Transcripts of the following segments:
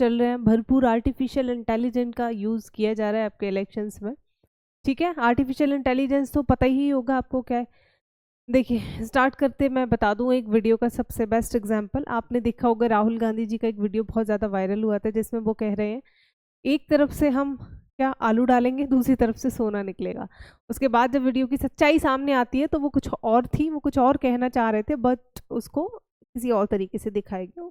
चल रहे हैं, भरपूर आर्टिफिशियल इंटेलिजेंस का यूज़ किया जा रहा है आपके इलेक्शंस में। ठीक है, आर्टिफिशियल इंटेलिजेंस तो पता ही होगा आपको क्या है। देखिए स्टार्ट करते, मैं बता दूं एक वीडियो का सबसे बेस्ट एग्जांपल। आपने देखा होगा राहुल गांधी जी का एक वीडियो बहुत ज़्यादा वायरल हुआ था, जिसमें वो कह रहे हैं एक तरफ से हम क्या आलू डालेंगे, दूसरी तरफ से सोना निकलेगा। उसके बाद जब वीडियो की सच्चाई सामने आती है तो वो कुछ और थी, वो कुछ और कहना चाह रहे थे, बट उसको किसी और तरीके से दिखाया गया।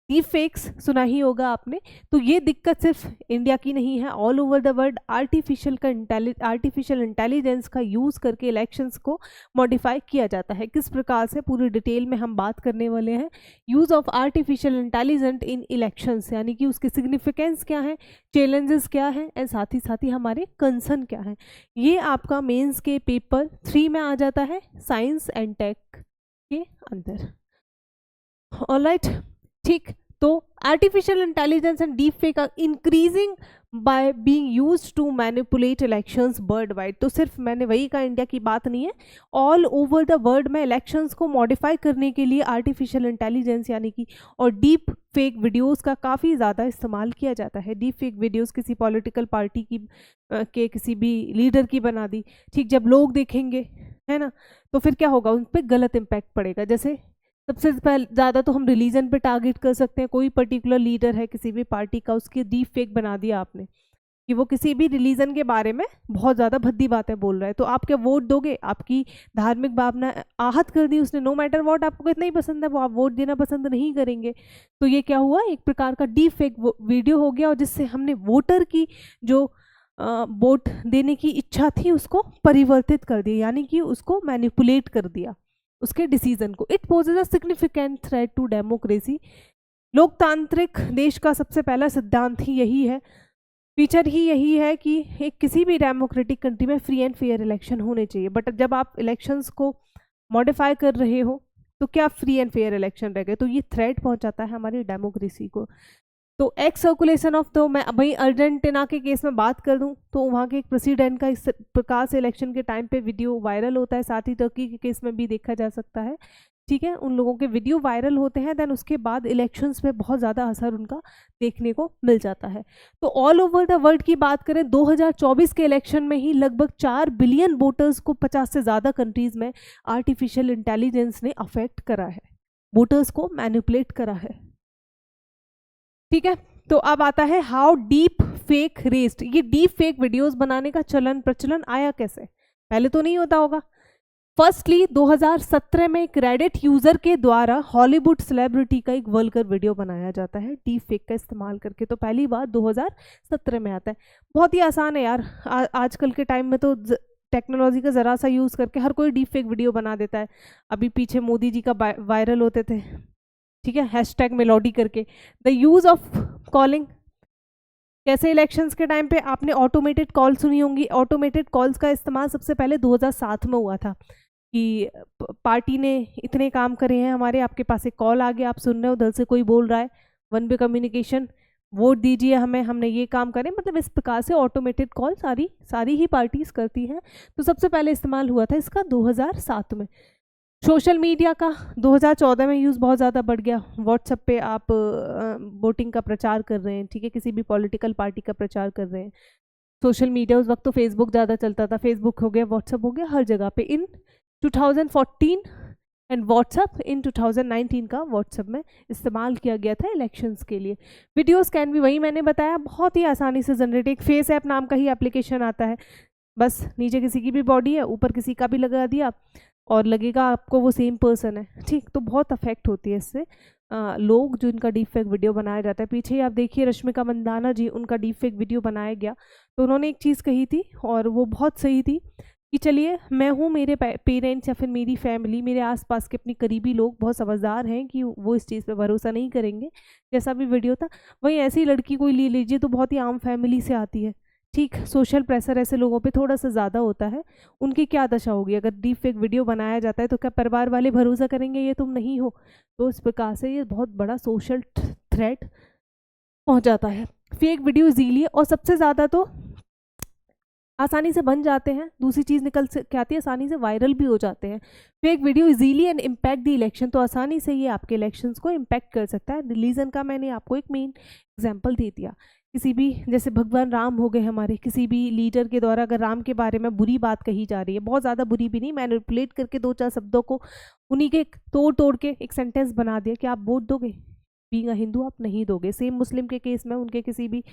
डीप फेक्स सुना ही होगा आपने। तो ये दिक्कत सिर्फ इंडिया की नहीं है, all over the world artificial intelligence का यूज़ करके इलेक्शंस को मॉडिफाई किया जाता है। किस प्रकार से, पूरी डिटेल में हम बात करने वाले हैं। Use of artificial intelligence in elections, यानी कि उसकी सिग्निफिकेंस क्या है, चैलेंजेस क्या है, एंड साथ ही हमारे कंसर्न क्या है। ये आपका मेंस के पेपर 3 में आ जाता है, साइंस एंड टेक के अंदर। ऑलराइट, ठीक। तो artificial intelligence and deep fake are increasing by being used to manipulate elections world wide. तो सिर्फ मैंने वही कहा, इंडिया की बात नहीं है, ऑल ओवर द वर्ल्ड में इलेक्शंस को मॉडिफाई करने के लिए आर्टिफिशियल इंटेलिजेंस यानी कि और डीप फेक वीडियोस का काफ़ी ज़्यादा इस्तेमाल किया जाता है। डीप फेक वीडियोस किसी पॉलिटिकल पार्टी की के किसी भी लीडर की बना दी, ठीक, जब लोग देखेंगे है ना, तो फिर क्या होगा, उन पर गलत इम्पैक्ट पड़ेगा। जैसे सबसे पहले ज़्यादा तो हम रिलीजन पे टारगेट कर सकते हैं। कोई पर्टिकुलर लीडर है किसी भी पार्टी का, उसकी डीप फेक बना दिया आपने कि वो किसी भी रिलीजन के बारे में बहुत ज़्यादा भद्दी बातें बोल रहा है, तो आप क्या वोट दोगे? आपकी धार्मिक भावना आहत कर दी उसने, नो मैटर वॉट, आपको कितना ही पसंद है वो, आप वोट देना पसंद नहीं करेंगे। तो ये क्या हुआ, एक प्रकार का डीप फेक वीडियो हो गया, और जिससे हमने वोटर की जो वोट देने की इच्छा थी उसको परिवर्तित कर दिया, यानी कि उसको मैनिपुलेट कर दिया उसके डिसीजन को। It poses a significant threat to democracy. लोकतांत्रिक देश का सबसे पहला सिद्धांत ही यही है, फीचर ही यही है कि एक किसी भी डेमोक्रेटिक कंट्री में फ्री एंड फेयर इलेक्शन होने चाहिए। बट जब आप इलेक्शंस को मॉडिफाई कर रहे हो तो क्या फ्री एंड फेयर इलेक्शन रह गए? तो ये थ्रेट पहुंचाता है हमारी डेमोक्रेसी को। तो एक्स सर्कुलेशन ऑफ, तो मैं वही अर्जेंटीना के केस में बात कर दूं तो वहाँ के एक प्रेसिडेंट का इस प्रकार से इलेक्शन के टाइम पे वीडियो वायरल होता है। साथ ही टर्की के केस में भी देखा जा सकता है, ठीक है, उन लोगों के वीडियो वायरल होते हैं, देन उसके बाद इलेक्शंस पे बहुत ज़्यादा असर उनका देखने को मिल जाता है। तो ऑल ओवर द वर्ल्ड की बात करें, 2024 के इलेक्शन में ही लगभग 4 बिलियन वोटर्स को 50 से ज़्यादा कंट्रीज़ में आर्टिफिशियल इंटेलिजेंस ने अफेक्ट करा है, वोटर्स को मैनिपुलेट करा है। ठीक है, तो अब आता है हाउ डीप फेक रेस्ड। ये डीप फेक वीडियोस बनाने का प्रचलन आया कैसे? पहले तो नहीं होता होगा। फर्स्टली 2017 में एक रेडिट यूजर के द्वारा हॉलीवुड सेलिब्रिटी का एक वल्गर वीडियो बनाया जाता है डीप फेक का इस्तेमाल करके। तो पहली बार 2017 में आता है। बहुत ही आसान है यार, आजकल के टाइम में तो टेक्नोलॉजी का ज़रा सा यूज़ करके हर कोई डीप फेक वीडियो बना देता है। अभी पीछे मोदी जी का वायरल होते थे, ठीक है, हैशटैग मेलोडी करके। द यूज़ ऑफ कॉलिंग, कैसे इलेक्शंस के टाइम पे आपने ऑटोमेटेड कॉल सुनी होंगी। ऑटोमेटेड कॉल्स का इस्तेमाल सबसे पहले 2007 में हुआ था कि पार्टी ने इतने काम करे हैं हमारे, आपके पास एक कॉल आ गया, आप सुन रहे हो, उधर से कोई बोल रहा है, वन वे कम्युनिकेशन, वोट दीजिए हमें, हमने ये काम करें, मतलब इस प्रकार से ऑटोमेटेड कॉल सारी ही पार्टीज करती हैं। तो सबसे पहले इस्तेमाल हुआ था इसका 2007 में। सोशल मीडिया का 2014 में यूज़ बहुत ज़्यादा बढ़ गया। व्हाट्सएप पे आप वोटिंग का प्रचार कर रहे हैं, ठीक है, किसी भी पॉलिटिकल पार्टी का प्रचार कर रहे हैं, सोशल मीडिया, उस वक्त तो फेसबुक ज़्यादा चलता था, फेसबुक हो गया, व्हाट्सएप हो गया, हर जगह पे। इन 2014 एंड व्हाट्सएप इन 2019 का व्हाट्सएप में इस्तेमाल किया गया था इलेक्शंस के लिए। वीडियोस कैन भी, वही मैंने बताया, बहुत ही आसानी से जनरेट, एक फेस ऐप नाम का ही एप्लीकेशन आता है, बस नीचे किसी की भी बॉडी है, ऊपर किसी का भी लगा दिया और लगेगा आपको वो सेम पर्सन है, ठीक। तो बहुत अफेक्ट होती है इससे लोग जो इनका डीप फेक वीडियो बनाया जाता है। पीछे आप देखिए रश्मिका मंदाना जी, उनका डीप फेक वीडियो बनाया गया, तो उन्होंने एक चीज़ कही थी और वो बहुत सही थी कि चलिए मैं हूँ, मेरे पेरेंट्स या फिर मेरी फैमिली, मेरे आसपास के अपने करीबी लोग बहुत समझदार हैं कि वो इस चीज़ पे भरोसा नहीं करेंगे, जैसा भी वीडियो था। वहीं ऐसी लड़की कोई ले लीजिए तो बहुत ही आम फैमिली से आती है, ठीक, सोशल प्रेशर ऐसे लोगों पे थोड़ा सा ज़्यादा होता है, उनकी क्या दशा होगी अगर डीप फेक वीडियो बनाया जाता है? तो क्या परिवार वाले भरोसा करेंगे ये तुम नहीं हो? तो इस प्रकार से ये बहुत बड़ा सोशल थ्रेट पहुंच जाता है फेक वीडियो इजीली। और सबसे ज़्यादा तो आसानी से बन जाते हैं। दूसरी चीज़ निकल के आती है, आसानी से वायरल भी हो जाते हैं। Fake video easily and impact the election, तो आसानी से ये आपके इलेक्शंस को इम्पैक्ट कर सकता है। रिलीजन का मैंने आपको एक मेन एग्जांपल दे दिया। किसी भी, जैसे भगवान राम हो गए हमारे, किसी भी लीडर के द्वारा अगर राम के बारे में बुरी बात कही जा रही है, बहुत ज़्यादा बुरी भी नहीं, मैनिपुलेट करके 2-4 शब्दों को उन्हीं के तोड़ के एक सेंटेंस बना दिया कि आप वोट दोगे, बीइंग अ हिंदू आप नहीं दोगे। सेम मुस्लिम के केस में उनके किसी भी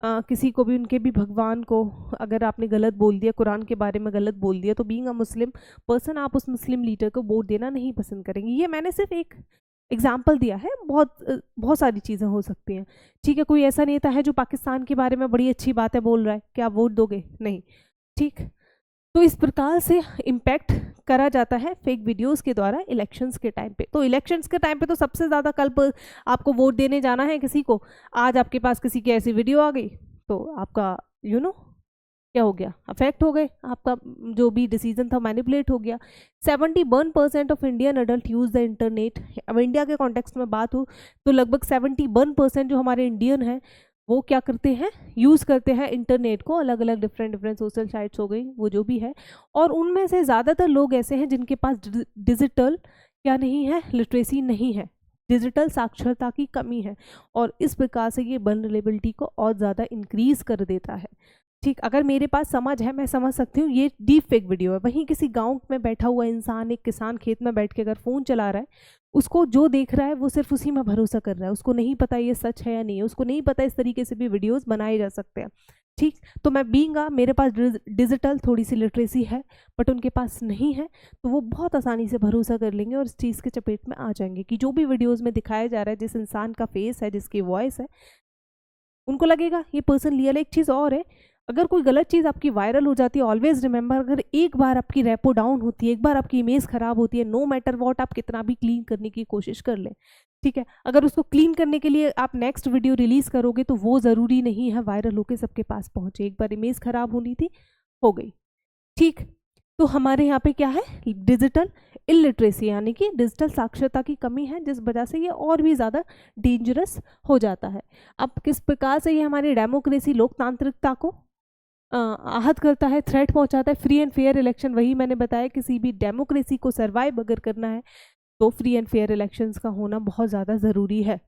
किसी को भी, उनके भी भगवान को अगर आपने गलत बोल दिया, कुरान के बारे में गलत बोल दिया, तो बीइंग अ मुस्लिम पर्सन आप उस मुस्लिम लीडर को वोट देना नहीं पसंद करेंगे। ये मैंने सिर्फ एक एग्जाम्पल दिया है, बहुत सारी चीज़ें हो सकती हैं। ठीक है, कोई ऐसा नेता है जो पाकिस्तान के बारे में बड़ी अच्छी बातें बोल रहा है, क्या आप वोट दोगे? नहीं। ठीक, तो इस प्रकार से इम्पैक्ट करा जाता है फेक वीडियोस के द्वारा इलेक्शंस के टाइम पे। तो इलेक्शंस के टाइम पे तो सबसे ज़्यादा, कल आपको वोट देने जाना है किसी को, आज आपके पास किसी की ऐसी वीडियो आ गई तो आपका क्या हो गया, अफेक्ट हो गए, आपका जो भी डिसीजन था मैनिपुलेट हो गया। 71% of Indian adult use the internet. अब इंडिया के कॉन्टेक्स्ट में बात हो तो लगभग 71% जो हमारे इंडियन हैं वो क्या करते हैं, यूज़ करते हैं इंटरनेट को, अलग अलग डिफरेंट सोशल साइट्स हो गई, वो जो भी है। और उनमें से ज़्यादातर लोग ऐसे हैं जिनके पास डिजिटल क्या नहीं है, लिटरेसी नहीं है, डिजिटल साक्षरता की कमी है, और इस प्रकार से ये वल्नरेबिलिटी को और ज़्यादा इंक्रीज कर देता है। ठीक, अगर मेरे पास समझ है, मैं समझ सकती हूँ ये डीप फेक वीडियो है, वहीं किसी गांव में बैठा हुआ इंसान, एक किसान खेत में बैठ के अगर फ़ोन चला रहा है, उसको जो देख रहा है वो सिर्फ उसी में भरोसा कर रहा है, उसको नहीं पता ये सच है या नहीं है, उसको नहीं पता इस तरीके से भी वीडियोस बनाए जा सकते हैं। ठीक, तो मैं बींगा, मेरे पास डिजिटल थोड़ी सी लिटरेसी है बट उनके पास नहीं है, तो वो बहुत आसानी से भरोसा कर लेंगे और इस चीज़ के चपेट में आ जाएंगे कि जो भी वीडियोज़ में दिखाया जा रहा है, जिस इंसान का फेस है, जिसकी वॉइस है, उनको लगेगा ये पर्सन रियल है। एक चीज़ और है, अगर कोई गलत चीज़ आपकी वायरल हो जाती है, ऑलवेज रिमेंबर, अगर एक बार आपकी रेपो डाउन होती है, एक बार आपकी इमेज खराब होती है, नो मैटर वॉट, आप कितना भी क्लीन करने की कोशिश कर लें, ठीक है, अगर उसको क्लीन करने के लिए आप नेक्स्ट वीडियो रिलीज करोगे तो वो ज़रूरी नहीं है वायरल होकर सबके पास पहुंचे। एक बार इमेज खराब होनी थी, हो गई। ठीक, तो हमारे यहाँ पे क्या है, डिजिटल इलिटरेसी, यानी कि डिजिटल साक्षरता की कमी है, जिस वजह से ये और भी ज़्यादा डेंजरस हो जाता है। अब किस प्रकार से ये हमारी डेमोक्रेसी, लोकतांत्रिकता को आहत करता है, थ्रेट पहुंचाता है। फ्री एंड फेयर इलेक्शन, वही मैंने बताया, किसी भी डेमोक्रेसी को सर्वाइव अगर करना है तो फ्री एंड फेयर इलेक्शंस का होना बहुत ज़्यादा ज़रूरी है।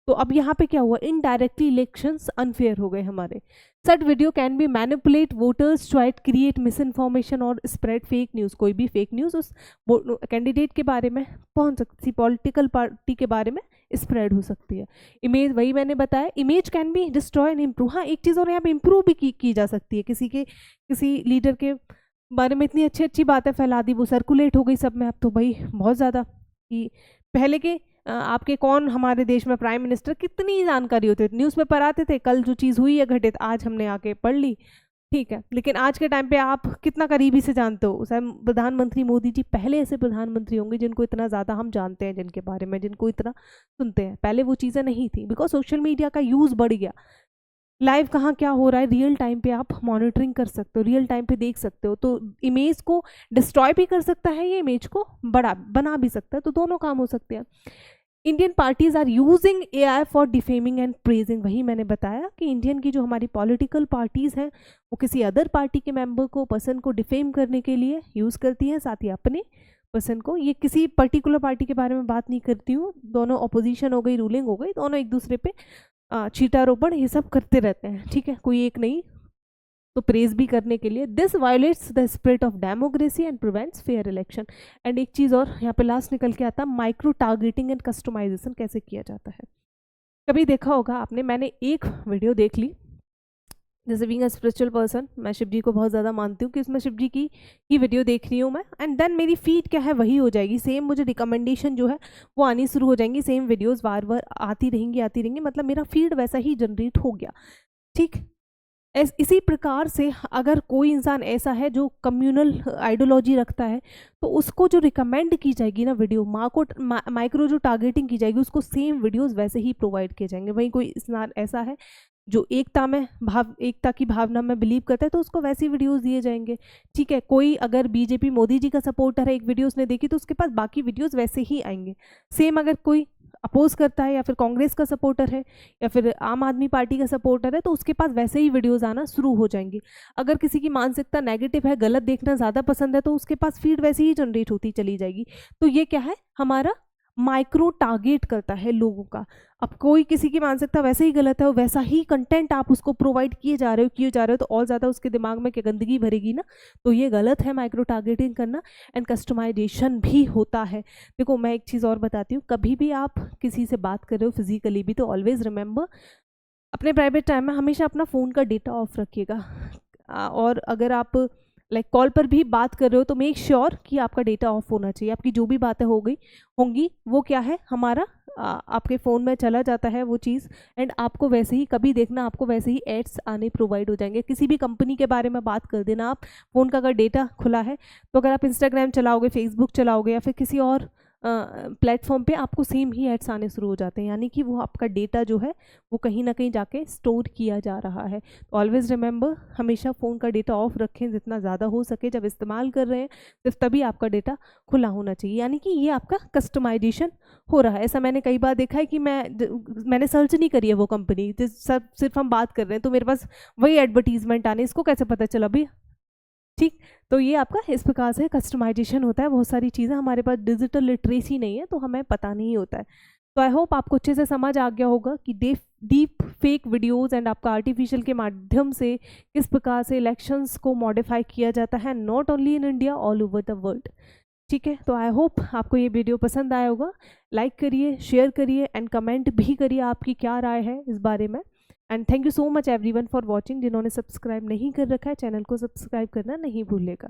तो अब यहाँ पे क्या हुआ, इनडायरेक्टली इलेक्शंस अनफेयर हो गए हमारे। Such video can be manipulate voters, tried create misinformation और स्प्रेड फेक न्यूज़। कोई भी फेक न्यूज़ उस कैंडिडेट के बारे में पहुंच सकती, पॉलिटिकल पार्टी के बारे में स्प्रेड हो सकती है। इमेज, वही मैंने बताया, image can be destroy and improve. हाँ, एक चीज़ और यहाँ पे इम्प्रूव भी की जा सकती है। किसी लीडर के बारे में इतनी अच्छी बातें फैला दी, वो सर्कुलेट हो गई सब में। अब तो भाई बहुत ज़्यादा, कि पहले के आपके कौन हमारे देश में प्राइम मिनिस्टर, कितनी जानकारी होती थी, न्यूज़पेपर आते थे, कल जो चीज़ हुई है घटित आज हमने आके पढ़ ली, ठीक है। लेकिन आज के टाइम पे आप कितना करीबी से जानते हो, प्रधानमंत्री मोदी जी पहले ऐसे प्रधानमंत्री होंगे जिनको इतना ज़्यादा हम जानते हैं, जिनके बारे में, जिनको इतना सुनते हैं। पहले वो चीज़ें नहीं थी, बिकॉज सोशल मीडिया का यूज़ बढ़ गया। लाइव कहाँ क्या हो रहा है, रियल टाइम पे आप मॉनिटरिंग कर सकते हो, रियल टाइम पे देख सकते हो। तो इमेज को डिस्ट्रॉय भी कर सकता है, ये इमेज को बना भी सकता है, तो दोनों काम हो सकते हैं। Indian parties are using AI for defaming and praising. वही मैंने बताया कि इंडियन की जो हमारी पॉलिटिकल पार्टीज हैं वो किसी अदर पार्टी के मेंबर को, पर्सन को डिफेम करने के लिए यूज़ करती हैं, साथ ही अपने पर्सन को। ये किसी पर्टिकुलर पार्टी के बारे में बात नहीं करती हूँ, दोनों अपोजिशन हो गई, रूलिंग हो गई, दोनों एक दूसरे पे छीटारोपण ये सब करते रहते हैं, ठीक है, कोई एक नहीं, तो प्रेज भी करने के लिए। This violets the spirit of democracy and prevents fair election. And एक चीज़ और यहाँ पे लास्ट निकल के आता, माइक्रो टारगेटिंग एंड कस्टमाइजेशन कैसे किया जाता है। कभी देखा होगा आपने, मैंने एक वीडियो देख ली, जैसे बीइंग अ स्पिरिचुअल पर्सन, मैं शिव जी को बहुत ज़्यादा मानती हूँ, कि इसमें शिव जी की ही वीडियो देख रही हूँ मैं, एंड देन मेरी फीड क्या है वही हो जाएगी, सेम मुझे रिकमेंडेशन जो है वो आनी शुरू हो जाएंगी, सेम वीडियोज़ बार बार आती रहेंगी, मतलब मेरा फीड वैसा ही जनरेट हो गया। ठीक, इसी प्रकार से अगर कोई इंसान ऐसा है जो कम्युनल आइडियोलॉजी रखता है, तो उसको जो रिकमेंड की जाएगी ना वीडियो, माइक्रो जो टारगेटिंग की जाएगी, उसको सेम वीडियोस वैसे ही प्रोवाइड किए जाएंगे। वहीं कोई इंसान ऐसा है जो एकता की भावना में बिलीव करता है, तो उसको वैसी वीडियोस दिए जाएंगे। ठीक है, कोई अगर बीजेपी मोदी जी का सपोर्टर है, एक वीडियो उसने देखी, तो उसके पास बाकी वीडियोस वैसे ही आएंगे। सेम अगर कोई अपोज करता है या फिर कांग्रेस का सपोर्टर है या फिर आम आदमी पार्टी का सपोर्टर है, तो उसके पास वैसे ही वीडियोस आना शुरू हो जाएंगे। अगर किसी की मानसिकता नेगेटिव है, गलत देखना ज़्यादा पसंद है, तो उसके पास फीड वैसे ही जनरेट होती चली जाएगी। तो ये क्या है, हमारा माइक्रो टारगेट करता है लोगों का। अब कोई किसी की मानसिकता वैसे ही गलत है और वैसा ही कंटेंट आप उसको प्रोवाइड किए जा रहे हो तो और ज़्यादा उसके दिमाग में क्या गंदगी भरेगी ना, तो ये गलत है माइक्रो टारगेटिंग करना। एंड कस्टमाइजेशन भी होता है। देखो मैं एक चीज़ और बताती हूँ, कभी भी आप किसी से बात कर रहे हो फिजिकली भी, तो ऑलवेज रिमेंबर अपने प्राइवेट टाइम में हमेशा अपना फ़ोन का डेटा ऑफ रखिएगा। और अगर आप लाइक कॉल पर भी बात कर रहे हो तो मेक श्योर कि आपका डेटा ऑफ होना चाहिए। आपकी जो भी बातें होंगी वो क्या है, हमारा आपके फ़ोन में चला जाता है वो चीज़। एंड आपको वैसे ही कभी देखना, आपको वैसे ही एड्स आने प्रोवाइड हो जाएंगे। किसी भी कंपनी के बारे में बात कर देना आप, फ़ोन का अगर डेटा खुला है तो अगर आप इंस्टाग्राम चलाओगे, फेसबुक चलाओगे या फिर किसी और प्लेटफॉर्म पे, आपको सेम ही एड्स आने शुरू हो जाते हैं। यानी कि वो आपका डेटा जो है वो कहीं ना कहीं जाके स्टोर किया जा रहा है। तो ऑलवेज रिमेंबर, हमेशा फ़ोन का डेटा ऑफ रखें जितना ज़्यादा हो सके। जब इस्तेमाल कर रहे हैं सिर्फ तभी आपका डेटा खुला होना चाहिए। यानी कि ये आपका कस्टमाइजेशन हो रहा है। ऐसा मैंने कई बार देखा है कि मैंने सर्च नहीं करी है वो कंपनी, सिर्फ हम बात कर रहे हैं तो मेरे पास वही एडवर्टीजमेंट आने, इसको कैसे पता चला भी, ठीक। तो ये आपका इस प्रकार से कस्टमाइजेशन होता है। बहुत सारी चीज़ें हमारे पास डिजिटल लिटरेसी नहीं है तो हमें पता नहीं होता है। तो आई होप आपको अच्छे से समझ आ गया होगा कि डीप फेक वीडियोस एंड आपका आर्टिफिशियल के माध्यम से किस प्रकार से इलेक्शंस को मॉडिफाई किया जाता है, not only in India, all over the world. ठीक है, तो आई होप आपको ये वीडियो पसंद आया होगा। लाइक करिए, शेयर करिए एंड कमेंट भी करिए आपकी क्या राय है इस बारे में। And thank you so much everyone for watching. जिन्होंने सब्सक्राइब नहीं कर रखा है चैनल को सब्सक्राइब करना नहीं भूलिएगा।